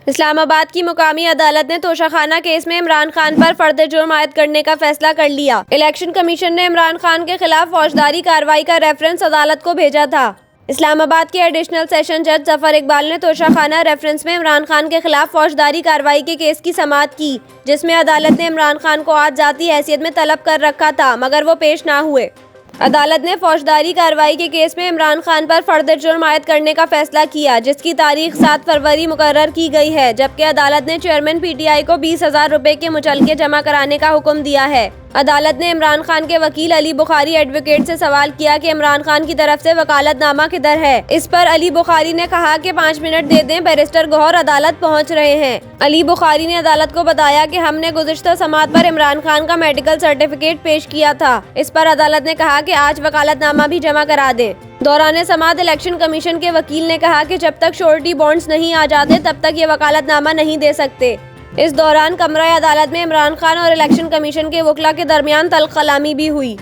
इस्लामाबाद की मुकामी अदालत ने तोशाखाना केस में इमरान खान पर फर्द जुर्म आयद करने का फैसला कर लिया। इलेक्शन कमीशन ने इमरान खान के खिलाफ फौजदारी कार्रवाई का रेफरेंस अदालत को भेजा था। इस्लामाबाद के एडिशनल सेशन जज जफर इकबाल ने तोशाखाना रेफरेंस में इमरान खान के खिलाफ फौजदारी कार्रवाई के केस की समाअत की, जिसमें अदालत ने इमरान खान को आज जाती हैसियत में तलब कर रखा था, मगर वो पेश ना हुए। अदालत ने फौजदारी कार्रवाई के केस में इमरान खान पर फर्द जुर्म आयद करने का फैसला किया, जिसकी तारीख 7 फरवरी मुकर्रर की गई है, जबकि अदालत ने चेयरमैन PTI को 20,000 रुपए के मुचलके जमा कराने का हुक्म दिया है। अदालत ने इमरान खान के वकील अली बुखारी एडवोकेट से सवाल किया कि इमरान खान की तरफ से वकालतनामा किधर है। इस पर अली बुखारी ने कहा कि 5 मिनट दे दें, बैरिस्टर गौहर अदालत पहुंच रहे हैं। अली बुखारी ने अदालत को बताया कि हमने गुज़िश्ता समाअत पर इमरान खान का मेडिकल सर्टिफिकेट पेश किया था। इस पर अदालत ने कहा कि आज वकालतनामा भी जमा करा दें। दौरान समाअत इलेक्शन कमीशन के वकील ने कहा कि जब तक श्योरिटी बॉन्ड्स नहीं आ जाते तब तक ये वकालतनामा नहीं दे सकते। इस दौरान कमरा अदालत में इमरान खान और इलेक्शन कमीशन के वकला के दरमियान तल्ख कलामी भी हुई।